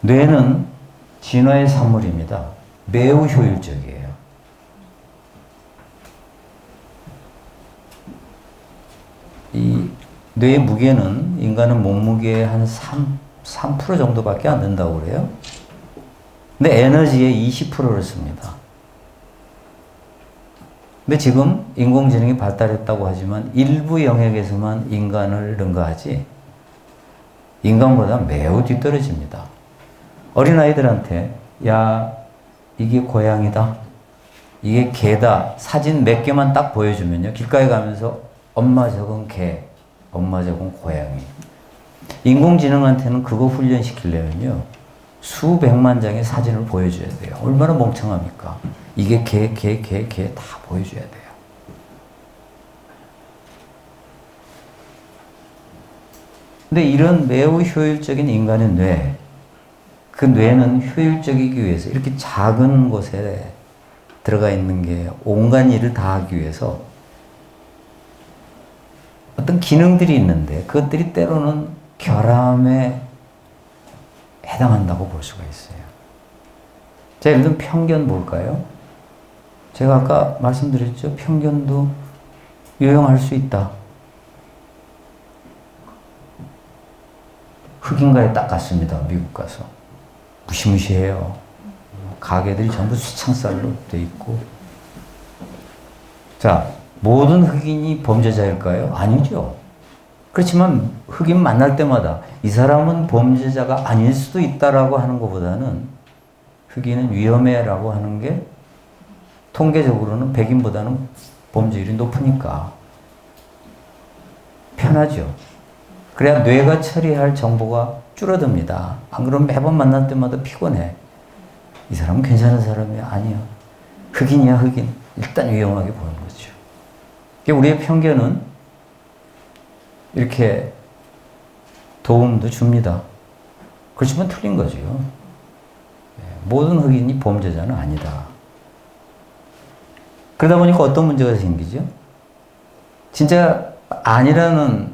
뇌는 진화의 산물입니다. 매우 효율적이에요. 이 뇌의 무게는 인간은 몸무게의 한 3% 정도밖에 안 된다고 그래요. 근데 에너지의 20%를 씁니다. 근데 지금 인공지능이 발달했다고 하지만 일부 영역에서만 인간을 능가하지 인간보다 매우 뒤떨어집니다. 어린아이들한테 야 이게 고양이다, 이게 개다 사진 몇 개만 딱 보여주면요 길가에 가면서 엄마 저건 개, 엄마 저건 고양이. 인공지능한테는 그거 훈련시키려면요 수백만 장의 사진을 보여줘야 돼요. 얼마나 멍청합니까? 이게 개 다 보여줘야 돼요. 근데 이런 매우 효율적인 인간의 뇌, 그 뇌는 효율적이기 위해서 이렇게 작은 곳에 들어가 있는 게 온갖 일을 다 하기 위해서 어떤 기능들이 있는데 그것들이 때로는 결함에 해당한다고 볼 수가 있어요. 자, 예를 들면 편견 볼까요? 제가 아까 말씀드렸죠. 편견도 유용할 수 있다. 흑인가에 딱 갔습니다. 미국 가서. 무시무시해요. 가게들이 전부 수창살로 돼 있고. 자, 모든 흑인이 범죄자일까요? 아니죠. 그렇지만 흑인 만날 때마다 이 사람은 범죄자가 아닐 수도 있다라고 하는 것보다는 흑인은 위험해라고 하는 게 통계적으로는 백인보다는 범죄율이 높으니까 편하죠. 그래야 뇌가 처리할 정보가 줄어듭니다. 안 그러면 매번 만날 때마다 피곤해. 이 사람은 괜찮은 사람이야? 아니야. 흑인이야, 흑인. 일단 위험하게 보는 거죠. 우리의 편견은 이렇게 도움도 줍니다. 그렇지만 틀린 거죠. 모든 흑인이 범죄자는 아니다. 그러다 보니까 어떤 문제가 생기죠? 진짜 아니라는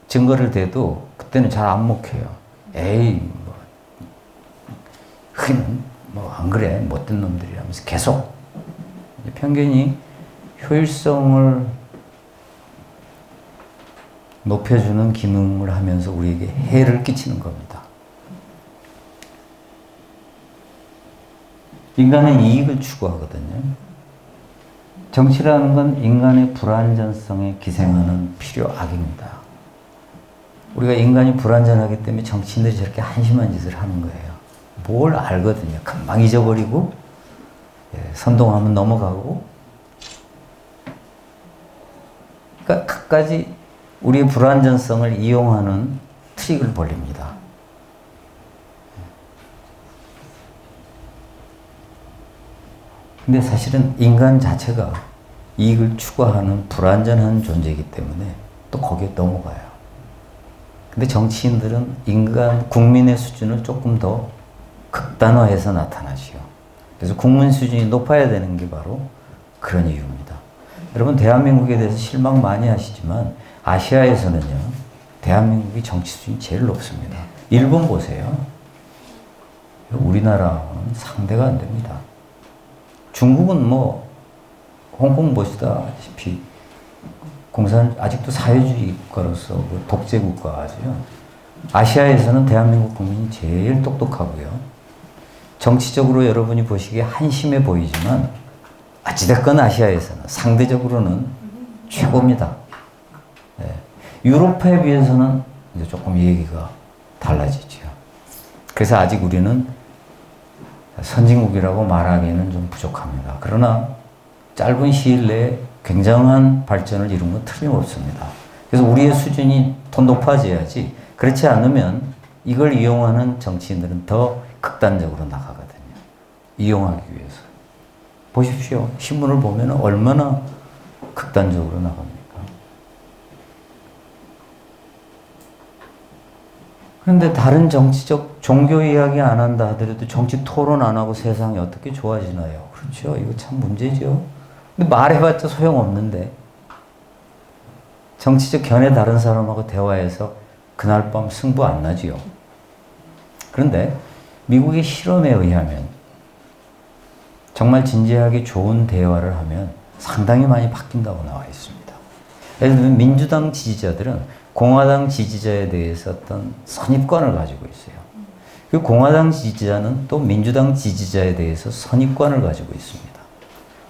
증거를 대도 그때는 잘 안 먹혀요. 에이, 뭐, 흑인은 뭐 안 그래. 못된 놈들이라면서 계속. 편견이 효율성을 높여주는 기능을 하면서 우리에게 해를 끼치는 겁니다. 인간은 이익을 추구하거든요. 정치라는 건 인간의 불안전성에 기생하는 필요악입니다. 우리가 인간이 불안전하기 때문에 정치인들이 저렇게 한심한 짓을 하는 거예요. 뭘 알거든요. 금방 잊어버리고 선동하면 넘어가고 그러니까 갖가지 우리의 불안전성을 이용하는 트릭을 벌립니다. 근데 사실은 인간 자체가 이익을 추구하는 불안전한 존재이기 때문에 또 거기에 넘어가요. 근데 정치인들은 인간, 국민의 수준을 조금 더 극단화해서 나타나지요. 그래서 국민 수준이 높아야 되는 게 바로 그런 이유입니다. 여러분, 대한민국에 대해서 실망 많이 하시지만 아시아에서는요, 대한민국이 정치 수준이 제일 높습니다. 일본 보세요. 우리나라는 상대가 안 됩니다. 중국은 뭐 홍콩 보시다시피 아직도 사회주의 국가로서 독재 국가죠. 아시아에서는 대한민국 국민이 제일 똑똑하고요. 정치적으로 여러분이 보시기에 한심해 보이지만 어찌됐건 아시아에서는 상대적으로는 최고입니다. 네. 유럽에 비해서는 이제 조금 얘기가 달라지죠. 그래서 아직 우리는 선진국이라고 말하기에는 좀 부족합니다. 그러나 짧은 시일 내에 굉장한 발전을 이룬 건 틀림없습니다. 그래서 우리의 수준이 더 높아져야지, 그렇지 않으면 이걸 이용하는 정치인들은 더 극단적으로 나가거든요. 이용하기 위해서. 보십시오. 신문을 보면 얼마나 극단적으로 나갑니까? 그런데 다른 정치적 종교 이야기 안 한다 하더라도 정치 토론 안 하고 세상이 어떻게 좋아지나요? 그렇죠. 이거 참 문제죠. 근데 말해봤자 소용없는데 정치적 견해 다른 사람하고 대화해서 그날 밤 승부 안 나지요. 그런데 미국의 실험에 의하면 정말 진지하게 좋은 대화를 하면 상당히 많이 바뀐다고 나와 있습니다. 예를 들면 민주당 지지자들은 공화당 지지자에 대해서 어떤 선입관을 가지고 있어요. 그 공화당 지지자는 또 민주당 지지자에 대해서 선입관을 가지고 있습니다.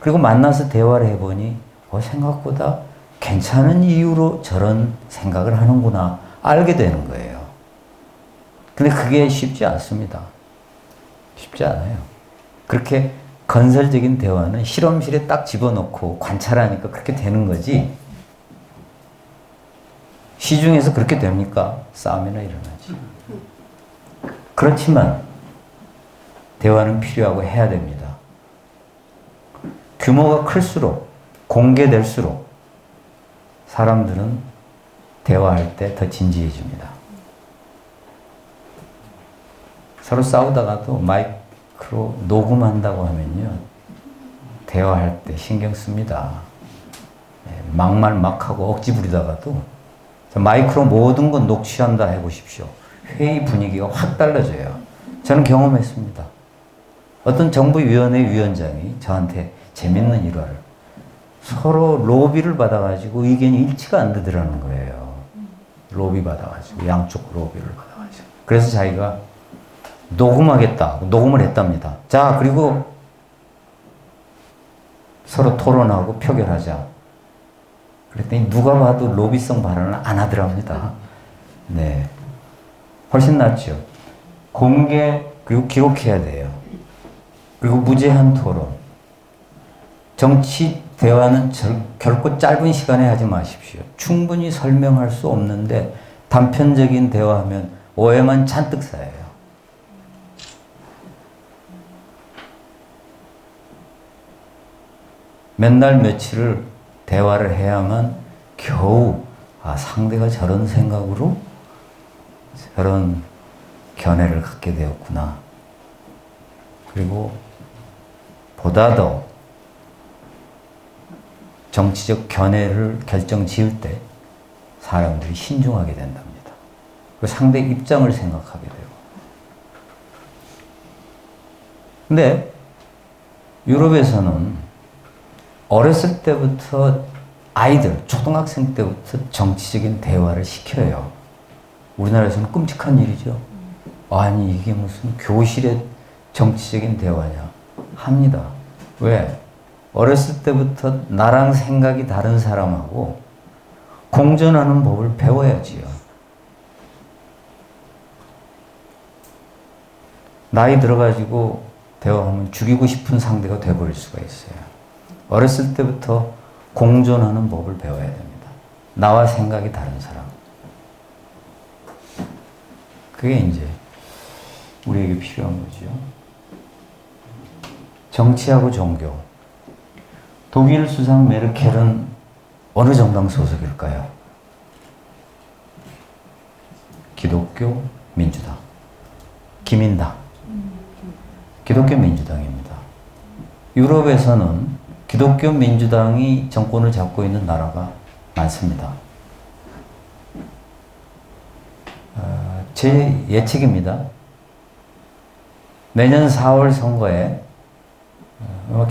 그리고 만나서 대화를 해보니 생각보다 괜찮은 이유로 저런 생각을 하는구나 알게 되는 거예요. 근데 그게 쉽지 않습니다. 쉽지 않아요. 그렇게 건설적인 대화는 실험실에 딱 집어넣고 관찰하니까 그렇게 되는 거지. 시중에서 그렇게 됩니까? 싸움이나 일어나지. 그렇지만 대화는 필요하고 해야 됩니다. 규모가 클수록 공개될수록 사람들은 대화할 때 더 진지해집니다. 서로 싸우다가도 마이크로 녹음한다고 하면요, 대화할 때 신경 씁니다. 막말 막하고 억지 부리다가도 마이크로 모든 건 녹취한다 해보십시오. 회의 분위기가 확 달라져요. 저는 경험했습니다. 어떤 정부위원회 위원장이 저한테 재밌는 일화를, 서로 로비를 받아가지고 의견이 일치가 안 되더라는 거예요. 로비 받아가지고, 양쪽 로비를 받아가지고. 그래서 자기가 녹음하겠다. 녹음을 했답니다. 자, 그리고 서로 토론하고 표결하자. 그랬더니 누가 봐도 로비성 발언을 안 하더랍니다. 네. 훨씬 낫죠. 공개, 그리고 기록해야 돼요. 그리고 무제한 토론. 정치 대화는 결코 짧은 시간에 하지 마십시오. 충분히 설명할 수 없는데 단편적인 대화하면 오해만 잔뜩 쌓여요. 맨날 며칠을 대화를 해야만 겨우 상대가 저런 생각으로 저런 견해를 갖게 되었구나. 그리고 보다 더 정치적 견해를 결정 지을 때 사람들이 신중하게 된답니다. 그 상대 입장을 생각하게 되고. 근데 유럽에서는 어렸을 때부터 아이들, 초등학생 때부터 정치적인 대화를 시켜요. 우리나라에서는 끔찍한 일이죠. 아니, 이게 무슨 교실의 정치적인 대화냐. 합니다. 왜? 어렸을 때부터 나랑 생각이 다른 사람하고 공존하는 법을 배워야지요. 나이 들어가지고 대화하면 죽이고 싶은 상대가 돼버릴 수가 있어요. 어렸을 때부터 공존하는 법을 배워야 됩니다. 나와 생각이 다른 사람. 그게 이제 우리에게 필요한 거죠. 정치하고 종교. 독일 수상 메르켈은 어느 정당 소속일까요? 기독교 민주당. 기민당. 기독교 민주당입니다. 유럽에서는 기독교 민주당이 정권을 잡고 있는 나라가 많습니다. 제 예측입니다. 내년 4월 선거에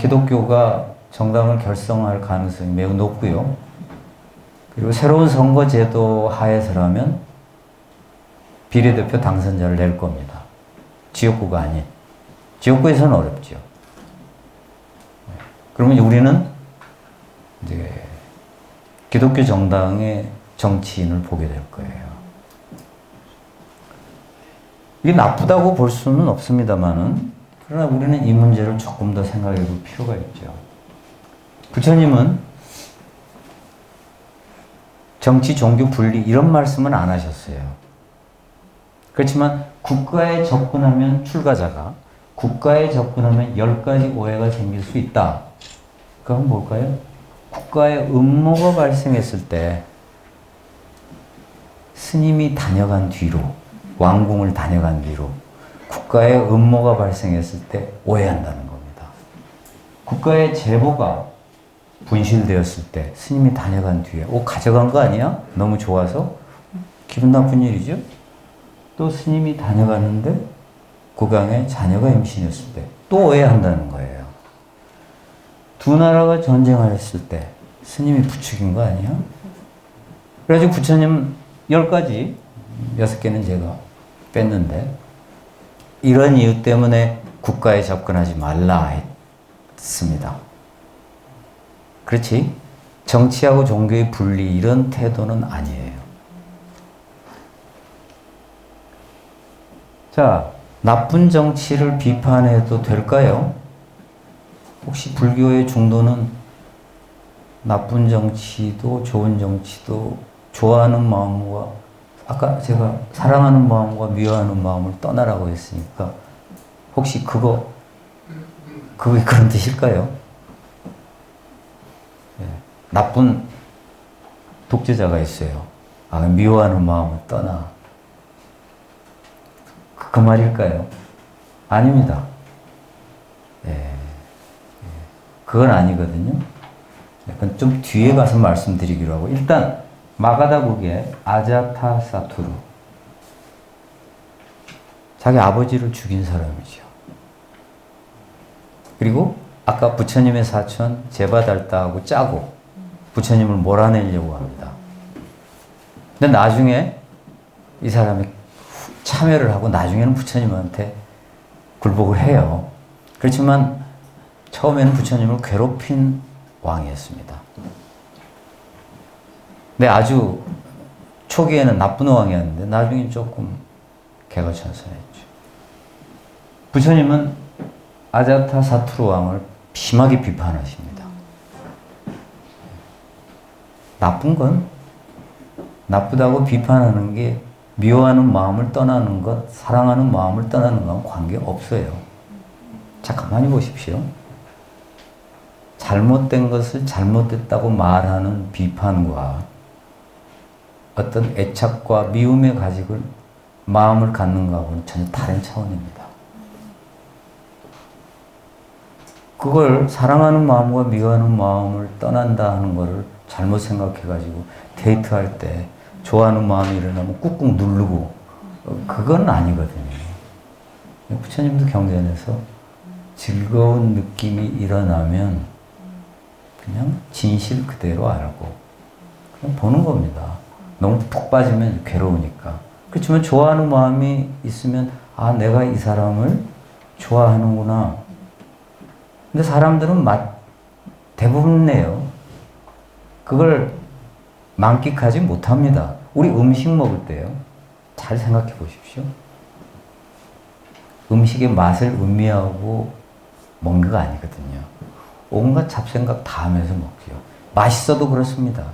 기독교가 정당을 결성할 가능성이 매우 높고요. 그리고 새로운 선거제도 하에서라면 비례대표 당선자를 낼 겁니다. 지역구가 아닌. 지역구에서는 어렵죠. 그러면 우리는 이제 기독교 정당의 정치인을 보게 될 거예요. 이게 나쁘다고 볼 수는 없습니다만은, 그러나 우리는 이 문제를 조금 더 생각해 볼 필요가 있죠. 부처님은 정치, 종교 분리 이런 말씀은 안 하셨어요. 그렇지만 국가에 접근하면 출가자가, 국가에 접근하면 10가지 오해가 생길 수 있다. 그건 뭘까요? 국가에 음모가 발생했을 때 스님이 다녀간 뒤로, 왕궁을 다녀간 뒤로 국가에 음모가 발생했을 때 오해한다는 겁니다. 국가의 제보가 분실되었을 때 스님이 다녀간 뒤에 가져간 거 아니야? 너무 좋아서? 기분 나쁜 일이죠? 또 스님이 다녀가는데 국왕의 자녀가 임신했을 때 또 오해한다는 거예요. 두 나라가 전쟁을 했을 때 스님이 부추긴 거 아니야? 그래가지고 부처님 10가지, 6개는 제가 뺐는데 이런 이유 때문에 국가에 접근하지 말라 했습니다. 그렇지? 정치하고 종교의 분리 이런 태도는 아니에요. 자, 나쁜 정치를 비판해도 될까요? 혹시 불교의 중도는 나쁜 정치도 좋은 정치도 좋아하는 마음과 아까 제가 사랑하는 마음과 미워하는 마음을 떠나라고 했으니까 혹시 그게 그런 뜻일까요? 네. 나쁜 독재자가 있어요. 미워하는 마음을 떠나. 그 말일까요? 아닙니다. 예. 그건 아니거든요. 약간 좀 뒤에 가서 말씀드리기로 하고 일단 마가다국의 아자타사투르 자기 아버지를 죽인 사람이죠. 그리고 아까 부처님의 사촌 제바달다하고 짜고 부처님을 몰아내려고 합니다. 근데 나중에 이 사람이 참여를 하고 나중에는 부처님한테 굴복을 해요. 그렇지만 처음에는 부처님을 괴롭힌 왕이었습니다. 근데 아주 초기에는 나쁜 왕이었는데 나중에 조금 개가천선했죠. 부처님은 아자타사투르 왕을 심하게 비판하십니다. 나쁜 건 나쁘다고 비판하는 게 미워하는 마음을 떠나는 것, 사랑하는 마음을 떠나는 것은 관계없어요. 자, 가만히 보십시오. 잘못된 것을 잘못됐다고 말하는 비판과 어떤 애착과 미움의 가직을 마음을 갖는 것하고는 전혀 다른 차원입니다. 그걸 사랑하는 마음과 미워하는 마음을 떠난다 하는 것을 잘못 생각해가지고 데이트할 때 좋아하는 마음이 일어나면 꾹꾹 누르고 그건 아니거든요. 부처님도 경전에서 즐거운 느낌이 일어나면 그냥 진실 그대로 알고 그냥 보는 겁니다. 너무 푹 빠지면 괴로우니까. 그렇지만 좋아하는 마음이 있으면 내가 이 사람을 좋아하는구나. 근데 사람들은 대부분이에요. 그걸 만끽하지 못합니다. 우리 음식 먹을 때요. 잘 생각해 보십시오. 음식의 맛을 음미하고 먹는 거 아니거든요. 온갖 잡생각 다 하면서 먹죠. 맛있어도 그렇습니다.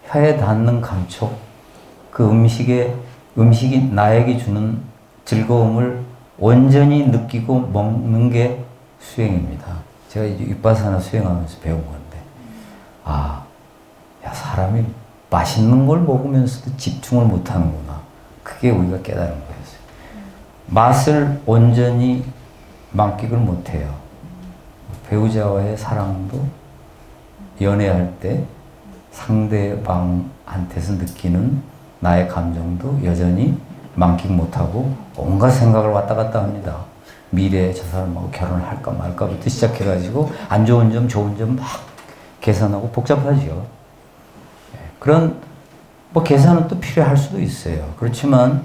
혀에 닿는 감촉, 그 음식이 나에게 주는 즐거움을 온전히 느끼고 먹는 게 수행입니다. 제가 이제 윗바사나 수행하면서 배운 건데, 사람이 맛있는 걸 먹으면서도 집중을 못 하는구나. 그게 우리가 깨달은 거였어요. 맛을 온전히 만끽을 못 해요. 배우자와의 사랑도 연애할 때 상대방한테서 느끼는 나의 감정도 여전히 만끽 못하고 온갖 생각을 왔다 갔다 합니다. 미래에 저 사람하고 결혼을 할까 말까부터 시작해가지고 안 좋은 점, 좋은 점 막 계산하고 복잡하죠. 그런 계산은 또 필요할 수도 있어요. 그렇지만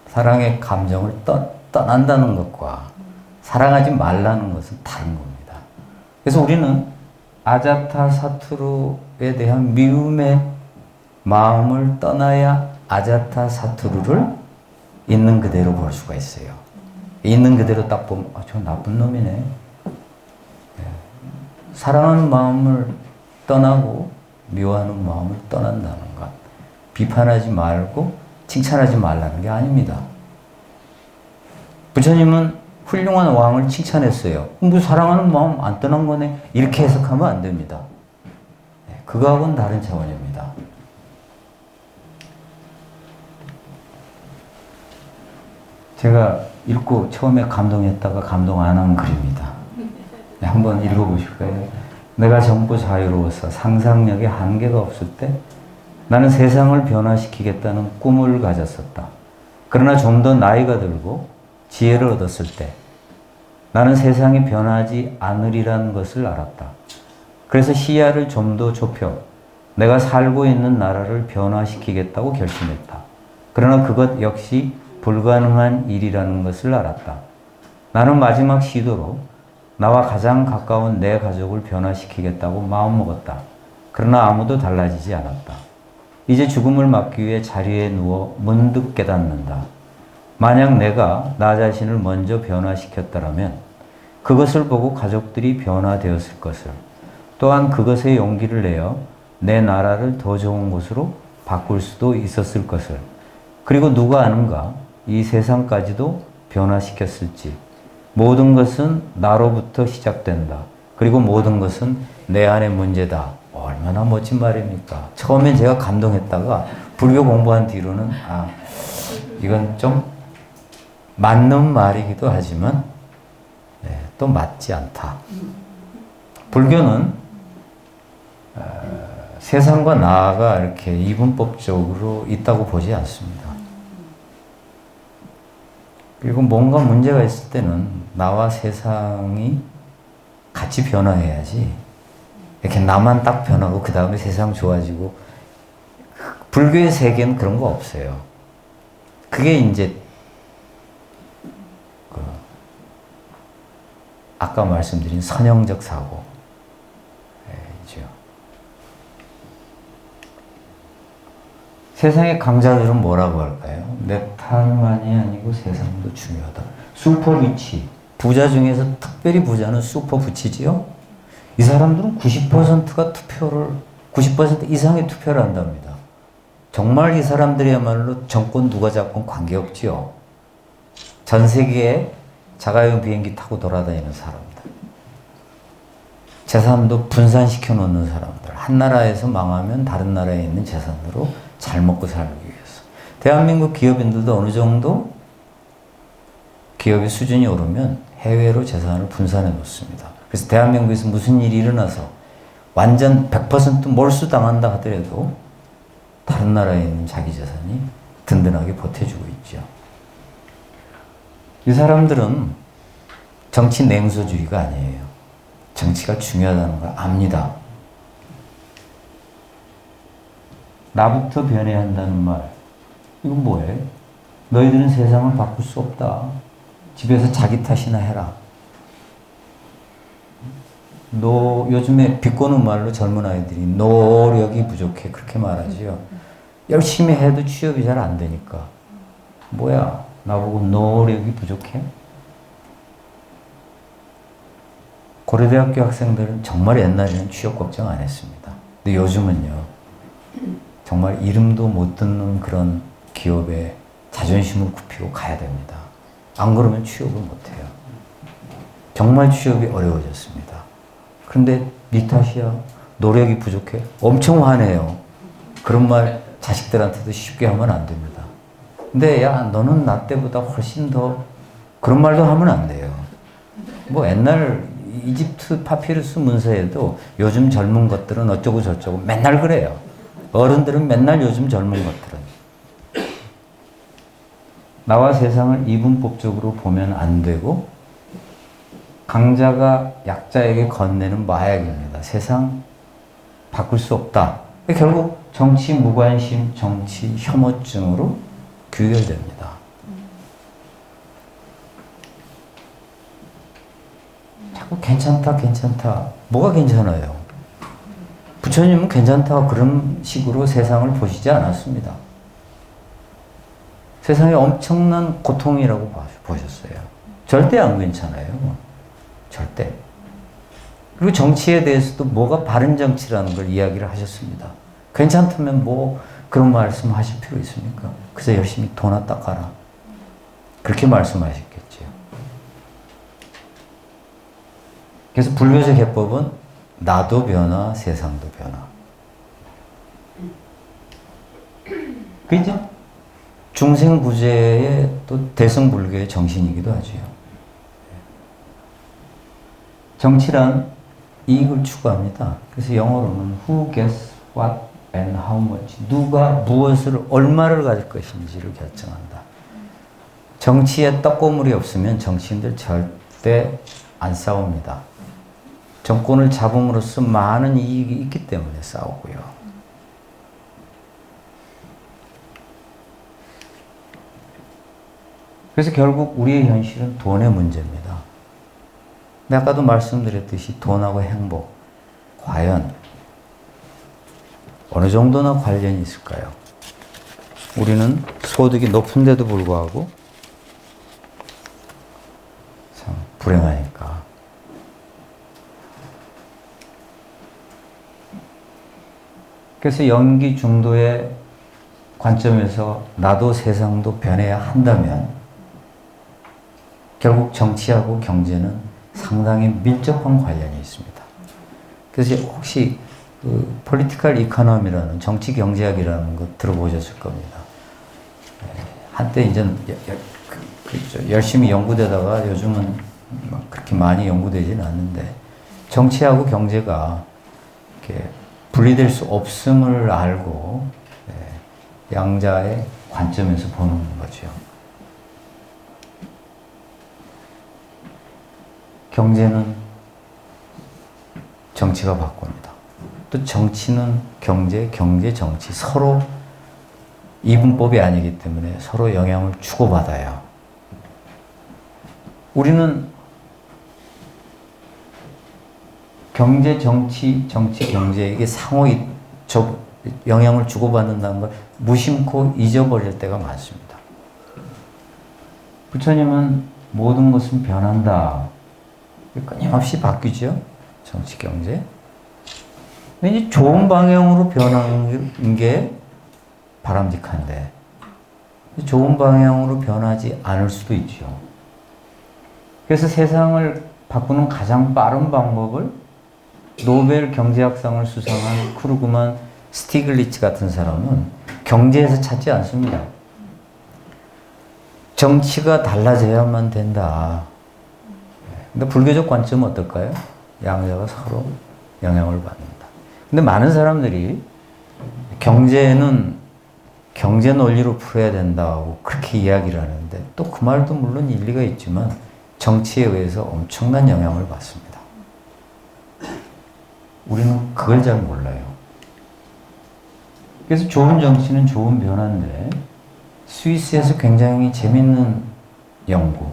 사랑의 감정을 떠난다는 것과 사랑하지 말라는 것은 다른 겁니다. 그래서 우리는 아자타사투르에 대한 미움의 마음을 떠나야 아자타사투르를 있는 그대로 볼 수가 있어요. 있는 그대로 딱 보면 저 나쁜 놈이네. 사랑하는 마음을 떠나고 미워하는 마음을 떠난다는 것. 비판하지 말고 칭찬하지 말라는 게 아닙니다. 부처님은 훌륭한 왕을 칭찬했어요. 사랑하는 마음 안 떠난 거네. 이렇게 해석하면 안 됩니다. 그거하고는 다른 차원입니다. 제가 읽고 처음에 감동했다가 감동 안 한 글입니다. 한번 읽어보실까요? 내가 젊고 자유로워서 상상력에 한계가 없을 때 나는 세상을 변화시키겠다는 꿈을 가졌었다. 그러나 좀 더 나이가 들고 지혜를 얻었을 때 나는 세상이 변하지 않으리라는 것을 알았다. 그래서 시야를 좀 더 좁혀 내가 살고 있는 나라를 변화시키겠다고 결심했다. 그러나 그것 역시 불가능한 일이라는 것을 알았다. 나는 마지막 시도로 나와 가장 가까운 내 가족을 변화시키겠다고 마음먹었다. 그러나 아무도 달라지지 않았다. 이제 죽음을 막기 위해 자리에 누워 문득 깨닫는다. 만약 내가 나 자신을 먼저 변화시켰더라면 그것을 보고 가족들이 변화되었을 것을, 또한 그것에 용기를 내어 내 나라를 더 좋은 곳으로 바꿀 수도 있었을 것을, 그리고 누가 아는가 이 세상까지도 변화시켰을지. 모든 것은 나로부터 시작된다. 그리고 모든 것은 내 안의 문제다. 얼마나 멋진 말입니까? 처음엔 제가 감동했다가 불교 공부한 뒤로는 이건 좀 맞는 말이기도 하지만 또 맞지 않다. 불교는 세상과 나가 이렇게 이분법적으로 있다고 보지 않습니다. 그리고 뭔가 문제가 있을 때는 나와 세상이 같이 변화해야지, 이렇게 나만 딱 변하고 그 다음에 세상 좋아지고, 불교의 세계는 그런 거 없어요. 그게 이제 아까 말씀드린 선형적 사고이죠. 세상의 강자들은 뭐라고 할까요? 내 탓만이 아니고 세상도 중요하다. 슈퍼리치. 부자 중에서 특별히 부자는 슈퍼부치지요? 이 사람들은 90%가 90% 이상의 투표를 한답니다. 정말 이 사람들이야말로 정권 누가 잡건 관계없지요. 전 세계에 자가용 비행기 타고 돌아다니는 사람들. 재산도 분산시켜 놓는 사람들. 한 나라에서 망하면 다른 나라에 있는 재산으로 잘 먹고 살기 위해서. 대한민국 기업인들도 어느 정도 기업의 수준이 오르면 해외로 재산을 분산해 놓습니다. 그래서 대한민국에서 무슨 일이 일어나서 완전 100% 몰수당한다 하더라도 다른 나라에 있는 자기 재산이 든든하게 보태주고 있죠. 이 사람들은 정치 냉소주의가 아니에요. 정치가 중요하다는 걸 압니다. 나부터 변해야 한다는 말. 이건 뭐예요? 너희들은 세상을 바꿀 수 없다. 집에서 자기 탓이나 해라. 요즘에 비꼬는 말로 젊은 아이들이 노력이 부족해 그렇게 말하지요. 열심히 해도 취업이 잘 안 되니까. 뭐야? 나보고 노력이 부족해? 고려대학교 학생들은 정말 옛날에는 취업 걱정 안 했습니다. 근데 요즘은요, 정말 이름도 못 듣는 그런 기업에 자존심을 굽히고 가야 됩니다. 안 그러면 취업을 못 해요. 정말 취업이 어려워졌습니다. 그런데 네 탓이야. 노력이 부족해. 엄청 화내요. 그런 말 자식들한테도 쉽게 하면 안 됩니다. 근데 야, 너는 나 때보다 훨씬 더, 그런 말도 하면 안 돼요. 뭐 옛날 이집트 파피루스 문서에도 요즘 젊은 것들은 어쩌고 저쩌고 맨날 그래요. 어른들은 맨날 요즘 젊은 것들은. 나와 세상을 이분법적으로 보면 안 되고, 강자가 약자에게 건네는 마약입니다. 세상 바꿀 수 없다. 결국 정치 무관심, 정치 혐오증으로 귀결됩니다. 자꾸 괜찮다, 괜찮다. 뭐가 괜찮아요? 부처님은 괜찮다 그런 식으로 세상을 보시지 않았습니다. 세상에 엄청난 고통이라고 보셨어요. 절대 안 괜찮아요. 절대. 그리고 정치에 대해서도 뭐가 바른 정치라는 걸 이야기를 하셨습니다. 괜찮다면 뭐 그런 말씀 하실 필요 있습니까? 그저 열심히 도나 닦아라. 그렇게 말씀하셨겠죠. 그래서 불교적 해법은 나도 변화, 세상도 변화. 그죠? 중생부재의 또 대승불교의 정신이기도 하지요. 정치란 이익을 추구합니다. 그래서 영어로는 who gets what and how much. 누가 무엇을 얼마를 가질 것인지를 결정한다. 정치에 떡고물이 없으면 정치인들 절대 안 싸웁니다. 정권을 잡음으로써 많은 이익이 있기 때문에 싸우고요. 그래서 결국 우리의 현실은 돈의 문제입니다. 근데 아까도 말씀드렸듯이 돈하고 행복, 과연 어느 정도나 관련이 있을까요? 우리는 소득이 높은데도 불구하고 참 불행하니까. 그래서 연기 중도의 관점에서 나도 세상도 변해야 한다면 결국 정치하고 경제는 상당히 밀접한 관련이 있습니다. 그래서 혹시 그 폴리티컬 이코노미라는 정치 경제학이라는 거 들어보셨을 겁니다. 한때 이제 열심히 연구되다가 요즘은 막 그렇게 많이 연구되지는 않는데 정치하고 경제가 이렇게 분리될 수 없음을 알고 양자의 관점에서 보는 거죠. 경제는 정치가 바꿉니다. 또 정치는 경제, 경제, 정치 서로 이분법이 아니기 때문에 서로 영향을 주고받아요. 우리는 경제, 정치, 정치, 경제 이게 상호 영향을 주고받는다는 걸 무심코 잊어버릴 때가 많습니다. 부처님은 모든 것은 변한다. 끊임없이 바뀌죠. 정치, 경제. 근데 이제 좋은 방향으로 변하는 게 바람직한데 좋은 방향으로 변하지 않을 수도 있죠. 그래서 세상을 바꾸는 가장 빠른 방법을 노벨 경제학상을 수상한 크루그만 스티글리츠 같은 사람은 경제에서 찾지 않습니다. 정치가 달라져야만 된다. 근데 불교적 관점은 어떨까요? 양자가 서로 영향을 받는다. 근데 많은 사람들이 경제는 경제 논리로 풀어야 된다고 그렇게 이야기를 하는데 또 그 말도 물론 일리가 있지만 정치에 의해서 엄청난 영향을 받습니다. 우리는 그걸 잘 몰라요. 그래서 좋은 정치는 좋은 변화인데 스위스에서 굉장히 재밌는 연구,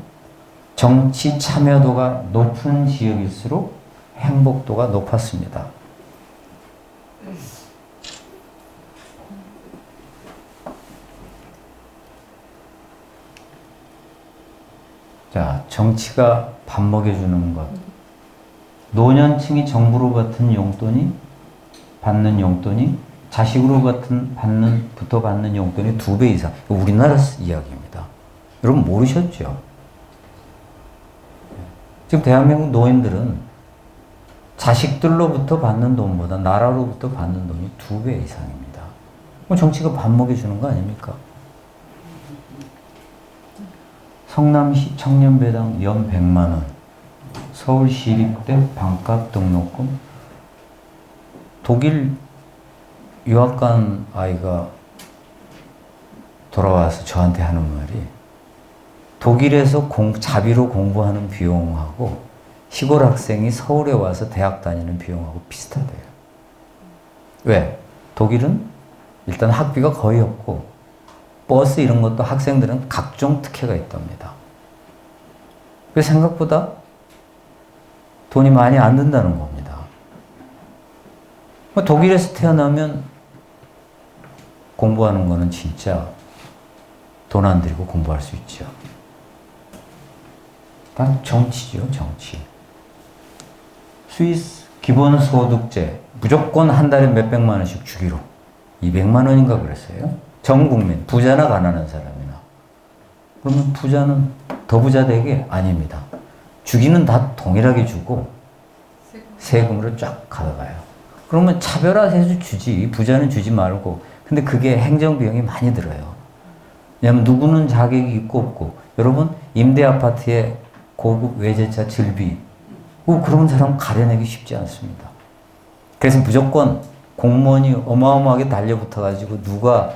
정치 참여도가 높은 지역일수록 행복도가 높았습니다. 자, 정치가 밥 먹여주는 것. 노년층이 정부로 받는 용돈이 자식으로 받는 용돈이 2배 이상. 우리나라 이야기입니다. 여러분 모르셨죠? 지금 대한민국 노인들은 자식들로부터 받는 돈보다 나라로부터 받는 돈이 2배 이상입니다. 정치가 밥 먹여주는 거 아닙니까? 성남시 청년배당 연 100만 원, 서울시립대 반값 등록금. 독일 유학 간 아이가 돌아와서 저한테 하는 말이 독일에서 자비로 공부하는 비용하고 시골 학생이 서울에 와서 대학 다니는 비용하고 비슷하대요. 왜? 독일은 일단 학비가 거의 없고 버스 이런 것도 학생들은 각종 특혜가 있답니다. 그래서 생각보다 돈이 많이 안 든다는 겁니다. 독일에서 태어나면 공부하는 거는 진짜 돈 안 들이고 공부할 수 있죠. 단 정치죠, 정치. 스위스 기본소득제 무조건 한 달에 몇백만 원씩 주기로 200만 원인가 그랬어요. 전 국민, 부자나 가난한 사람이나. 그러면 부자는 더 부자 되게? 아닙니다. 주기는 다 동일하게 주고 세금으로 쫙 가져가요. 그러면 차별화해서 주지. 부자는 주지 말고. 근데 그게 행정비용이 많이 들어요. 왜냐하면 누구는 자격이 있고 없고. 여러분 임대 아파트에 고급 외제차 즐비. 그런 사람 가려내기 쉽지 않습니다. 그래서 무조건 공무원이 어마어마하게 달려붙어가지고 누가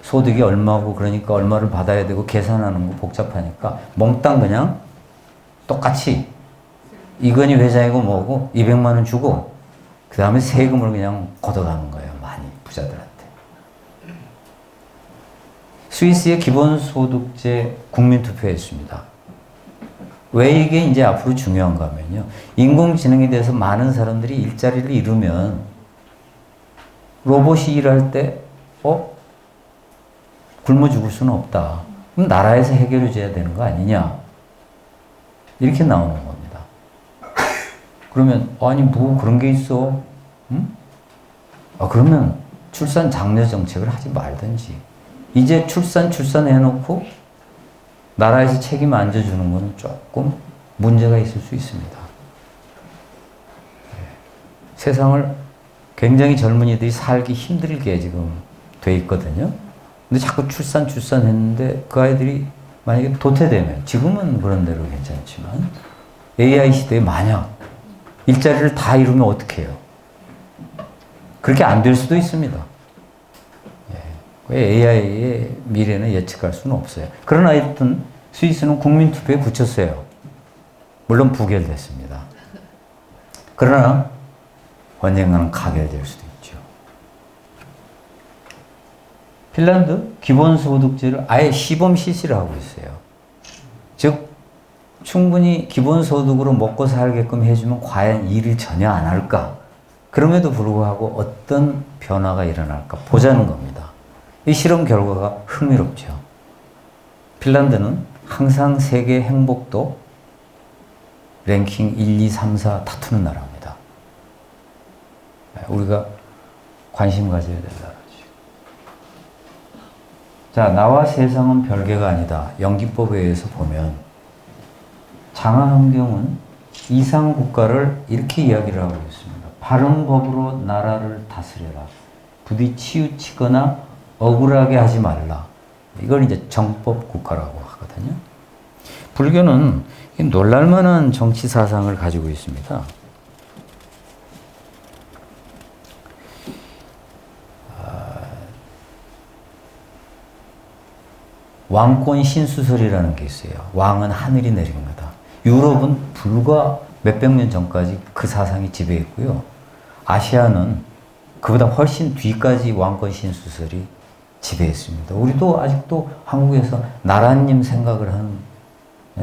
소득이 얼마고 그러니까 얼마를 받아야 되고 계산하는 거 복잡하니까 몽땅 그냥 똑같이 이건희 회장이고 뭐고 200만 원 주고 그 다음에 세금을 그냥 걷어가는 거예요. 많이 부자들한테. 스위스의 기본소득제 국민투표였습니다. 왜 이게 이제 앞으로 중요한가 하면요. 인공지능에 대해서 많은 사람들이 일자리를 잃으면 로봇이 일할 때 굶어 죽을 수는 없다. 그럼 나라에서 해결해 줘야 되는 거 아니냐. 이렇게 나오는 겁니다. 그러면 아니 뭐 그런 게 있어. 응? 그러면 출산 장려 정책을 하지 말든지. 이제 출산 해놓고 나라에서 책임 안 져주는 건 조금 문제가 있을 수 있습니다. 세상을 굉장히 젊은이들이 살기 힘들게 지금 돼 있거든요. 근데 자꾸 출산 했는데 그 아이들이 만약에 도태되면 지금은 그런 대로 괜찮지만 AI 시대에 만약 일자리를 다 이루면 어떻게 해요? 그렇게 안 될 수도 있습니다. AI의 미래는 예측할 수는 없어요. 그러나 하여튼 스위스는 국민투표에 붙였어요. 물론 부결됐습니다. 그러나 언젠가는 가결될 수도 있죠. 핀란드 기본소득제를 아예 시범 실시를 하고 있어요. 즉 충분히 기본소득으로 먹고 살게끔 해주면 과연 일을 전혀 안 할까? 그럼에도 불구하고 어떤 변화가 일어날까 보자는 겁니다. 이 실험 결과가 흥미롭죠. 핀란드는 항상 세계 행복도 랭킹 1, 2, 3, 4 다투는 나라입니다. 우리가 관심 가져야 될 나라죠. 자, 나와 세상은 별개가 아니다. 연기법에 의해서 보면 장하환경은 이상 국가를 이렇게 이야기를 하고 있습니다. 바른 법으로 나라를 다스려라. 부디 치우치거나 억울하게 하지 말라. 이걸 이제 정법 국가라고 하거든요. 불교는 놀랄만한 정치 사상을 가지고 있습니다. 왕권 신수설이라는 게 있어요. 왕은 하늘이 내린 거다. 유럽은 불과 몇백 년 전까지 그 사상이 지배했고요. 아시아는 그보다 훨씬 뒤까지 왕권 신수설이 지배했습니다. 우리도 아직도 한국에서 나라님 생각을 하는,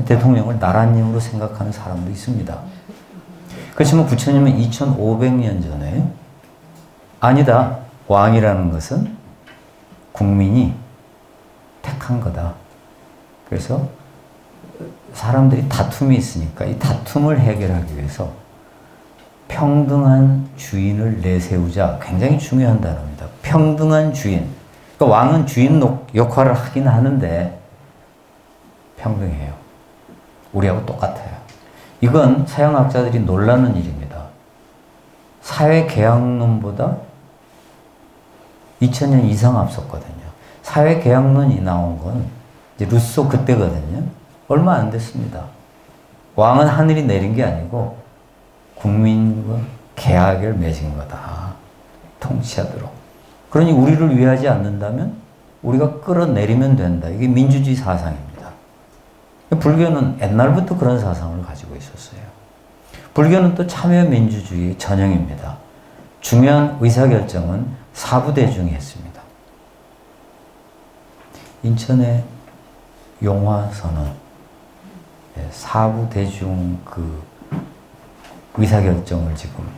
대통령을 나라님으로 생각하는 사람도 있습니다. 그렇지만 부처님은 2500년 전에 아니다. 왕이라는 것은 국민이 택한 거다. 그래서 사람들이 다툼이 있으니까 이 다툼을 해결하기 위해서 평등한 주인을 내세우자. 굉장히 중요한 단어입니다. 평등한 주인. 그러니까 왕은 주인 역할을 하긴 하는데 평등해요. 우리하고 똑같아요. 이건 서양학자들이 놀라는 일입니다. 사회계약론보다 2000년 이상 앞섰거든요. 사회계약론이 나온 건 이제 루소 그때거든요. 얼마 안 됐습니다. 왕은 하늘이 내린 게 아니고 국민과 계약을 맺은 거다. 통치하도록. 그러니 우리를 위하지 않는다면 우리가 끌어내리면 된다. 이게 민주주의 사상입니다. 불교는 옛날부터 그런 사상을 가지고 있었어요. 불교는 또 참여민주주의의 전형입니다. 중요한 의사결정은 사부대중이 했습니다. 인천의 용화선언, 사부대중 그 의사결정을 지금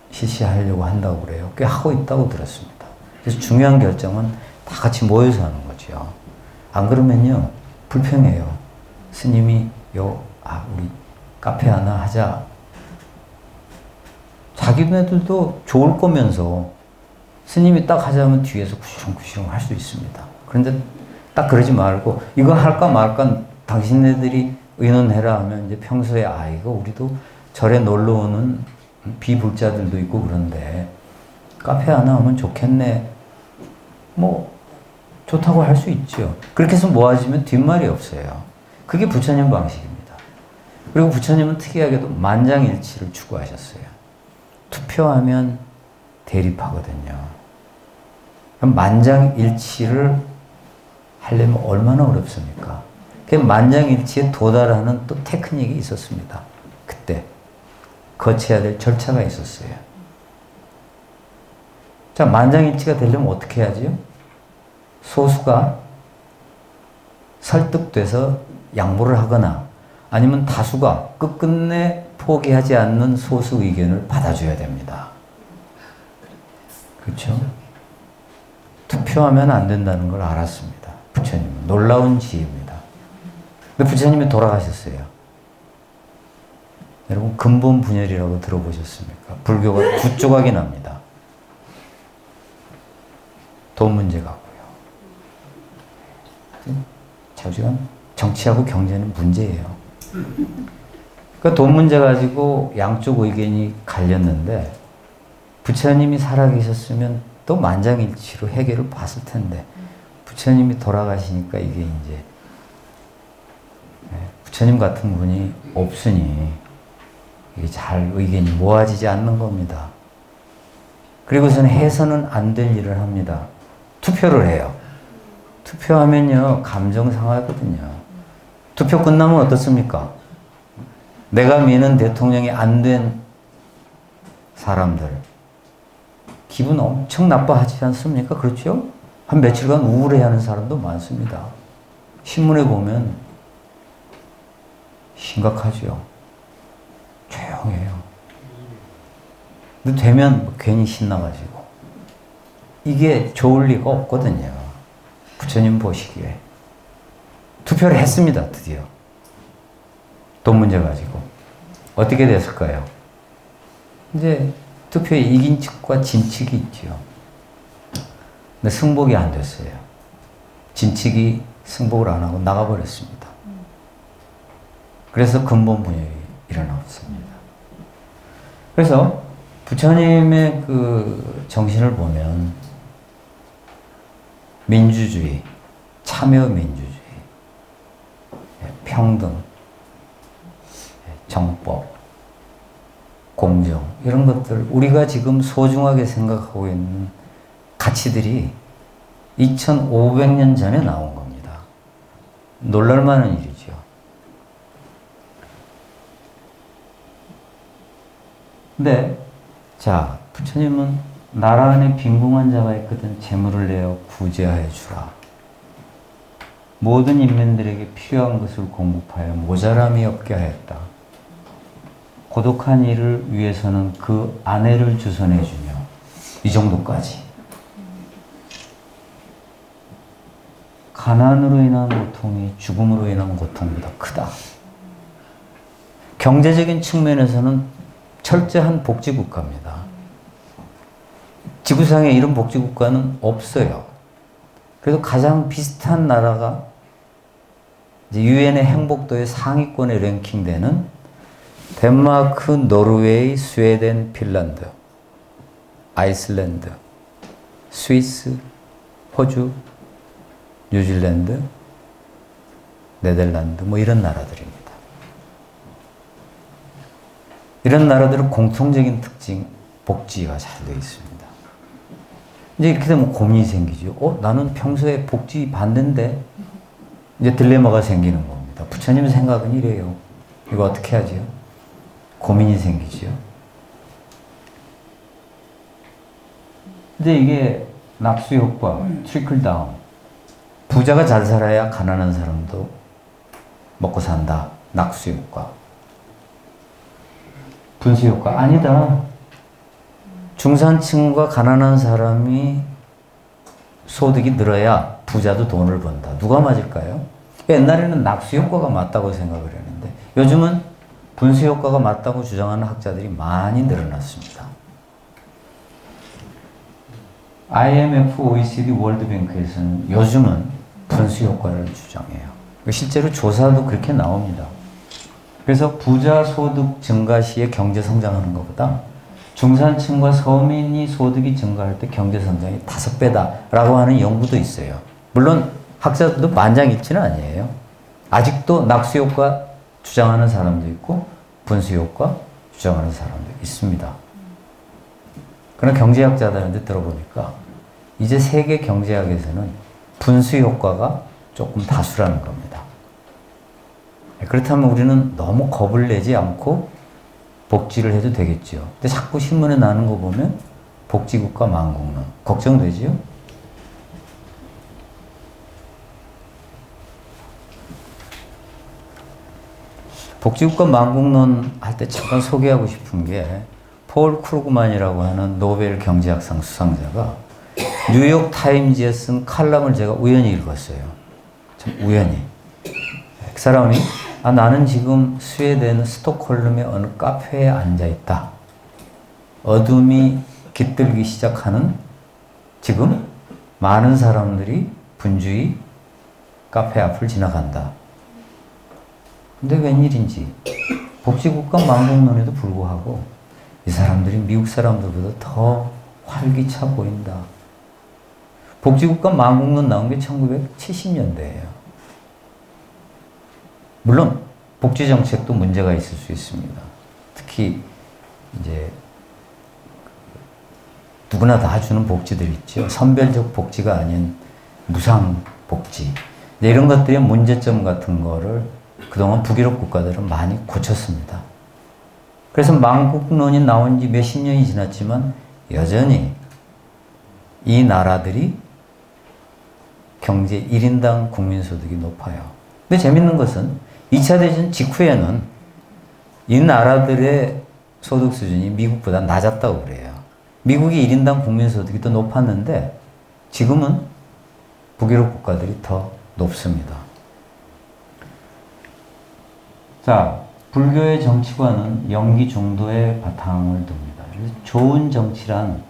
실시하려고 한다고 그래요. 꽤 하고 있다고 들었습니다. 그래서 중요한 결정은 다 같이 모여서 하는 거죠. 안 그러면요, 불평해요. 스님이 우리 카페 하나 하자. 자기네들도 좋을 거면서 스님이 딱 하자면 뒤에서 구시렁구시렁 할 수 있습니다. 그런데 딱 그러지 말고 이거 할까 말까 당신네들이 의논해라 하면 이제 평소에 이거 우리도 절에 놀러 오는 비불자들도 있고 그런데 카페 하나 하면 좋겠네. 뭐 좋다고 할 수 있죠. 그렇게 해서 모아지면 뒷말이 없어요. 그게 부처님 방식입니다. 그리고 부처님은 특이하게도 만장일치를 추구하셨어요. 투표하면 대립하거든요. 만장일치를 하려면 얼마나 어렵습니까? 그 만장일치에 도달하는 또 테크닉이 있었습니다. 그때 거쳐야 될 절차가 있었어요. 자, 만장일치가 되려면 어떻게 해야지요? 소수가 설득돼서 양보를 하거나 아니면 다수가 끝끝내 포기하지 않는 소수 의견을 받아줘야 됩니다. 그렇죠? 투표하면 안 된다는 걸 알았습니다. 부처님은. 놀라운 지혜입니다. 근데 부처님이 돌아가셨어요. 여러분 근본 분열이라고 들어보셨습니까? 불교가 두 조각이 납니다. 돈 문제 갖고요. 자주간 정치하고 경제는 문제예요. 그러니까 돈 문제 가지고 양쪽 의견이 갈렸는데 부처님이 살아계셨으면 또 만장일치로 해결을 봤을 텐데 부처님이 돌아가시니까 이게 이제 부처님 같은 분이 없으니 이게 잘 의견이 모아지지 않는 겁니다. 그리고서는 해서는 안 될 일을 합니다. 투표를 해요. 투표하면요 감정 상하거든요. 투표 끝나면 어떻습니까? 내가 미는 대통령이 안 된 사람들 기분 엄청 나빠하지 않습니까? 그렇죠? 한 며칠간 우울해하는 사람도 많습니다. 신문에 보면 심각하죠. 조용해요. 근데 되면 뭐 괜히 신나가지고 이게 좋을 리가 없거든요. 부처님 보시기에 투표를 했습니다. 드디어 돈 문제 가지고 어떻게 됐을까요? 이제 투표에 이긴 측과 진 측이 있죠. 근데 승복이 안 됐어요. 진 측이 승복을 안 하고 나가버렸습니다. 그래서 근본 분열이 일어났습니다. 그래서 부처님의 그 정신을 보면 민주주의, 참여민주주의, 평등, 정법, 공정 이런 것들 우리가 지금 소중하게 생각하고 있는 가치들이 2500년 전에 나온 겁니다. 놀랄만한 일이죠. 근데 자 부처님은 나라 안에 빈궁한 자가 있거든 재물을 내어 구제하여 주라. 모든 인민들에게 필요한 것을 공급하여 모자람이 없게 하였다. 고독한 이를 위해서는 그 아내를 주선해 주며 이 정도까지. 가난으로 인한 고통이 죽음으로 인한 고통보다 크다. 경제적인 측면에서는 철저한 복지국가입니다. 지구상에 이런 복지국가는 없어요. 그래도 가장 비슷한 나라가 유엔의 행복도의 상위권에 랭킹되는 덴마크, 노르웨이, 스웨덴, 핀란드, 아이슬란드, 스위스, 호주, 뉴질랜드, 네덜란드 뭐 이런 나라들입니다. 이런 나라들은 공통적인 특징, 복지가 잘 되어 있습니다. 이제 이렇게 되면 고민이 생기죠. 나는 평소에 복지 받는데 이제 딜레마가 생기는 겁니다. 부처님 생각은 이래요. 이거 어떻게 하죠? 고민이 생기죠. 근데 이게 낙수 효과, 트리클 다운. 부자가 잘 살아야 가난한 사람도 먹고 산다. 낙수 효과. 분수 효과 아니다. 중산층과 가난한 사람이 소득이 늘어야 부자도 돈을 번다. 누가 맞을까요? 옛날에는 낙수 효과가 맞다고 생각을 했는데 요즘은 분수 효과가 맞다고 주장하는 학자들이 많이 늘어났습니다. IMF, OECD, 월드뱅크에서는 요즘은 분수 효과를 주장해요. 실제로 조사도 그렇게 나옵니다. 그래서 부자 소득 증가 시에 경제 성장하는 것보다 중산층과 서민이 소득이 증가할 때 경제 성장이 5배다라고 하는 연구도 있어요. 물론 학자들도 만장일치는 아니에요. 아직도 낙수 효과 주장하는 사람도 있고 분수 효과 주장하는 사람도 있습니다. 그러나 경제학자들한테 들어보니까 이제 세계 경제학에서는 분수 효과가 조금 다수라는 겁니다. 그렇다면 우리는 너무 겁을 내지 않고 복지를 해도 되겠죠. 근데 자꾸 신문에 나는 거 보면 복지국가 망국론 걱정되지요? 복지국가 망국론 할 때 잠깐 소개하고 싶은 게 폴 크루그만이라고 하는 노벨 경제학상 수상자가 뉴욕 타임즈에 쓴 칼럼을 제가 우연히 읽었어요. 참 우연히. 그 사람이 나는 지금 스웨덴 스톡홀름의 어느 카페에 앉아 있다. 어둠이 깃들기 시작하는 지금 많은 사람들이 분주히 카페 앞을 지나간다. 근데 웬일인지 복지국가 망국론에도 불구하고 이 사람들이 미국 사람들보다 더 활기차 보인다. 복지국가 망국론 나온 게 1970년대예요. 물론 복지 정책도 문제가 있을 수 있습니다. 특히 이제 누구나 다 주는 복지들 있죠. 선별적 복지가 아닌 무상 복지. 이런 것들의 문제점 같은 거를 그동안 북유럽 국가들은 많이 고쳤습니다. 그래서 망국론이 나온 지 몇십 년이 지났지만 여전히 이 나라들이 경제 1인당 국민소득이 높아요. 근데 재밌는 것은 2차 대전 직후에는 이 나라들의 소득 수준이 미국보다 낮았다고 그래요. 미국이 1인당 국민소득이 더 높았는데 지금은 북유럽 국가들이 더 높습니다. 자, 불교의 정치관은 영기 중도에 바탕을 둡니다. 그래서 좋은 정치란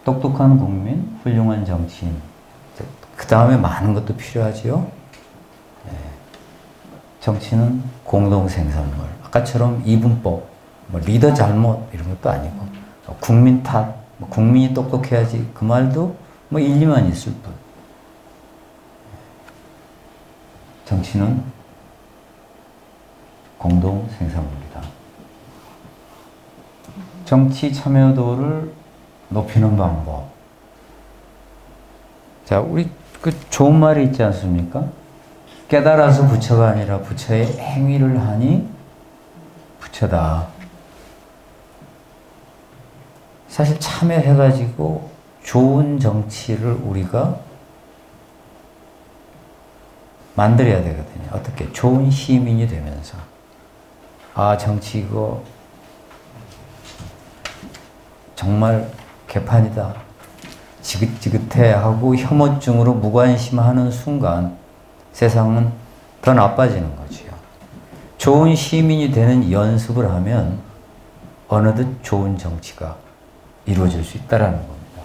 똑똑한 국민, 훌륭한 정치인. 그 다음에 많은 것도 필요하지요. 정치는 공동생산물. 아까처럼 이분법, 리더 잘못 이런 것도 아니고 국민 탓, 국민이 똑똑해야지 그 말도 일리만 있을 뿐. 정치는 공동생산물이다. 정치 참여도를 높이는 방법. 자, 우리 그 좋은 말이 있지 않습니까? 깨달아서 부처가 아니라 부처의 행위를 하니 부처다. 사실 참여해가지고 좋은 정치를 우리가 만들어야 되거든요. 어떻게? 좋은 시민이 되면서. 정치 이거 정말 개판이다. 지긋지긋해 하고 혐오증으로 무관심하는 순간 세상은 더 나빠지는 거지요. 좋은 시민이 되는 연습을 하면 어느덧 좋은 정치가 이루어질 수 있다라는 겁니다.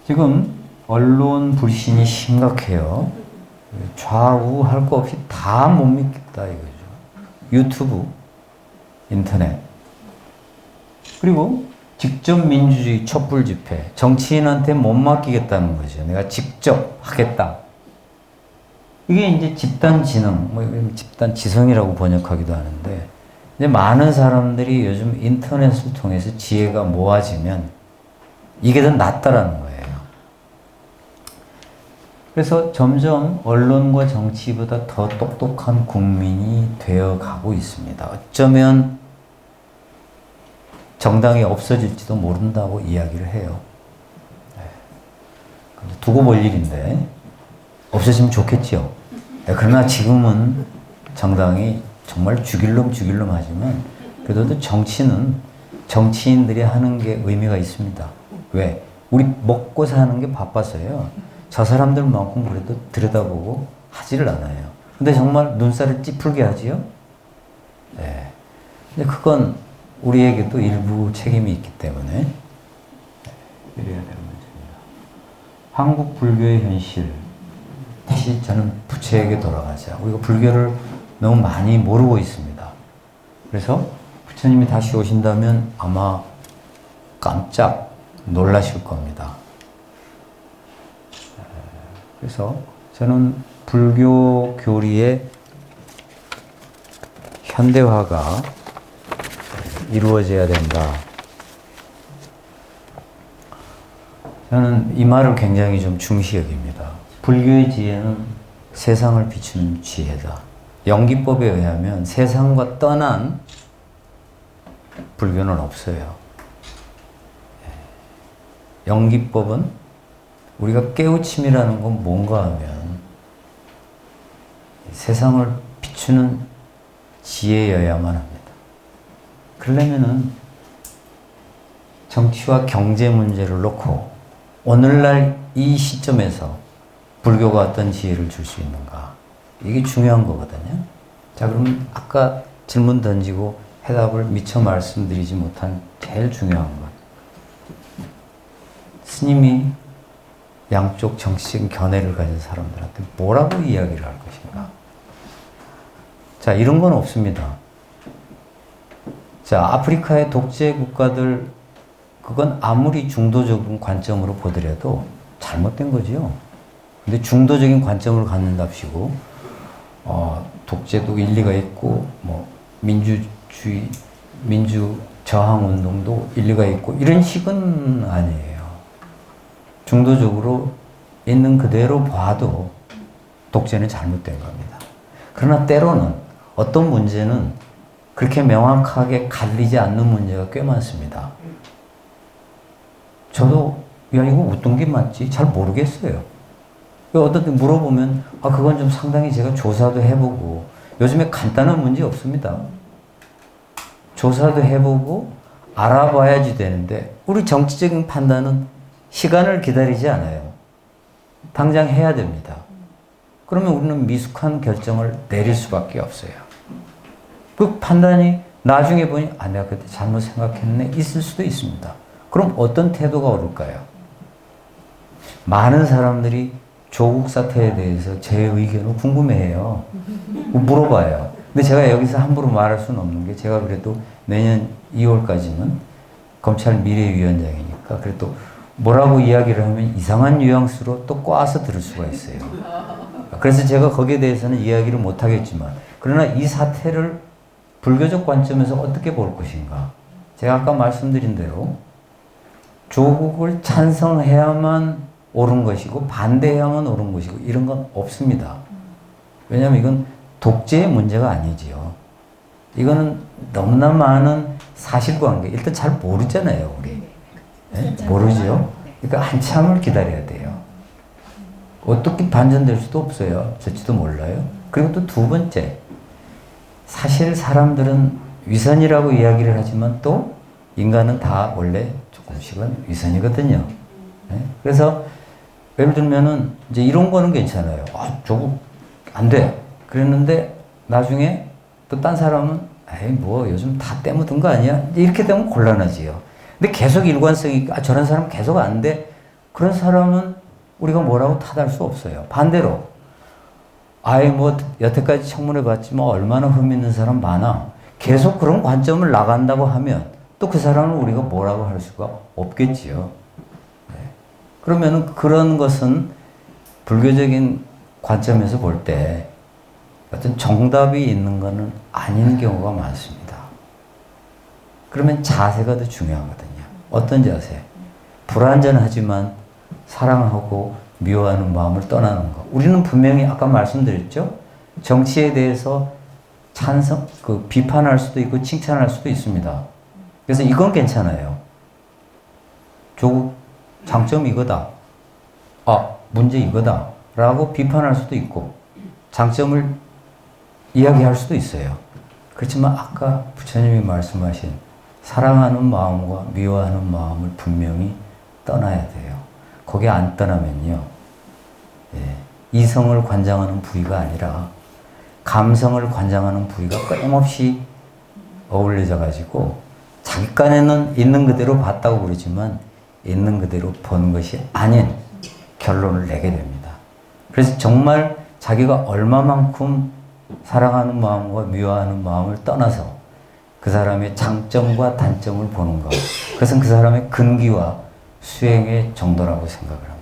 지금 언론 불신이 심각해요. 좌우 할 거 없이 다 못 믿겠다 이거죠. 유튜브, 인터넷. 그리고 직접 민주주의 촛불 집회. 정치인한테 못 맡기겠다는 거죠. 내가 직접 하겠다. 이게 이제 집단 지능, 집단 지성이라고 번역하기도 하는데, 이제 많은 사람들이 요즘 인터넷을 통해서 지혜가 모아지면 이게 더 낫다라는 거예요. 그래서 점점 언론과 정치보다 더 똑똑한 국민이 되어가고 있습니다. 어쩌면 정당이 없어질지도 모른다고 이야기를 해요. 두고 볼 일인데 없어지면 좋겠죠. 그러나 지금은 정당이 정말 죽일 놈 하지만 그래도 정치는 정치인들이 하는 게 의미가 있습니다. 왜? 우리 먹고 사는 게 바빠서요. 저 사람들만큼 그래도 들여다보고 하지를 않아요. 근데 정말 눈살을 찌푸리게 하지요? 네. 근데 그건 우리에게도 일부 책임이 있기 때문에 이래야 되는 문제입니다. 한국 불교의 현실. 다시 저는 부처에게 돌아가자. 우리가 불교를 너무 많이 모르고 있습니다. 그래서 부처님이 다시 오신다면 아마 깜짝 놀라실 겁니다. 그래서 저는 불교 교리의 현대화가 이루어져야 된다. 저는 이 말을 굉장히 좀 중시 여깁니다. 불교의 지혜는 세상을 비추는 지혜다. 영기법에 의하면 세상과 떠난 불교는 없어요. 영기법은 우리가 깨우침이라는 건 뭔가 하면 세상을 비추는 지혜여야만 합니다. 그러려면은 정치와 경제 문제를 놓고 오늘날 이 시점에서 불교가 어떤 지혜를 줄 수 있는가, 이게 중요한 거거든요. 자, 그러면 아까 질문 던지고 해답을 미처 말씀드리지 못한 제일 중요한 것, 스님이 양쪽 정치적인 견해를 가진 사람들한테 뭐라고 이야기를 할 것인가. 자, 이런 건 없습니다. 자, 아프리카의 독재 국가들, 그건 아무리 중도적인 관점으로 보더라도 잘못된 거지요. 근데 중도적인 관점을 갖는답시고 독재도 일리가 있고 뭐 민주주의, 민주 저항 운동도 일리가 있고 이런 식은 아니에요. 중도적으로 있는 그대로 봐도 독재는 잘못된 겁니다. 그러나 때로는 어떤 문제는 그렇게 명확하게 갈리지 않는 문제가 꽤 많습니다. 저도 야, 이거 어떤 게 맞지? 잘 모르겠어요. 어떤 때 물어보면 그건 좀 상당히 제가 조사도 해보고, 요즘에 간단한 문제 없습니다. 조사도 해보고 알아봐야지 되는데 우리 정치적인 판단은 시간을 기다리지 않아요. 당장 해야 됩니다. 그러면 우리는 미숙한 결정을 내릴 수밖에 없어요. 그 판단이 나중에 보니 내가 그때 잘못 생각했네 있을 수도 있습니다. 그럼 어떤 태도가 오를까요? 많은 사람들이 조국 사태에 대해서 제 의견을 궁금해해요. 물어봐요. 근데 제가 여기서 함부로 말할 수는 없는 게, 제가 그래도 내년 2월까지는 검찰 미래위원장이니까 그래도 뭐라고 이야기를 하면 이상한 뉘앙스로 또 꼬아서 들을 수가 있어요. 그래서 제가 거기에 대해서는 이야기를 못 하겠지만, 그러나 이 사태를 불교적 관점에서 어떻게 볼 것인가. 제가 아까 말씀드린 대로 조국을 찬성해야만 옳은 것이고 반대해야만 옳은 것이고 이런 건 없습니다. 왜냐하면 이건 독재의 문제가 아니지요. 이거는 너무나 많은 사실관계, 일단 잘 모르잖아요, 우리. 네? 모르죠? 그러니까 한참을 기다려야 돼요. 어떻게 반전될 수도 없어요. 될지도 몰라요. 그리고 또 두 번째, 사실 사람들은 위선이라고 이야기를 하지만 또 인간은 다 원래 조금씩은 위선이거든요. 네? 그래서 예를 들면은 이제 이런 거는 괜찮아요. 조국 안 돼. 그랬는데 나중에 또 딴 사람은 뭐 요즘 다 때묻은 거 아니야? 이렇게 되면 곤란하지요. 근데 계속 일관성이 저런 사람 계속 안 돼. 그런 사람은 우리가 뭐라고 탓할 수 없어요. 반대로 뭐 여태까지 청문회 봤지만 얼마나 흠 있는 사람 많아. 계속 그런 관점을 나간다고 하면 또 그 사람을 우리가 뭐라고 할 수가 없겠지요. 네. 그러면은 그런 것은 불교적인 관점에서 볼 때 어떤 정답이 있는 것은 아닌 경우가 많습니다. 그러면 자세가 더 중요하거든요. 어떤 자세? 불완전하지만 사랑하고 미워하는 마음을 떠나는 것. 우리는 분명히 아까 말씀드렸죠? 정치에 대해서 비판할 수도 있고 칭찬할 수도 있습니다. 그래서 이건 괜찮아요. 조국 장점 이거다. 문제 이거다. 라고 비판할 수도 있고 장점을 이야기할 수도 있어요. 그렇지만 아까 부처님이 말씀하신 사랑하는 마음과 미워하는 마음을 분명히 떠나야 돼요. 거기에 안 떠나면요. 이성을 관장하는 부위가 아니라 감성을 관장하는 부위가 끊임없이 어울려져 가지고 자기 간에는 있는 그대로 봤다고 그러지만 있는 그대로 본 것이 아닌 결론을 내게 됩니다. 그래서 정말 자기가 얼마만큼 사랑하는 마음과 미워하는 마음을 떠나서 그 사람의 장점과 단점을 보는 것, 그것은 그 사람의 근기와 수행의 정도라고 생각을 합니다.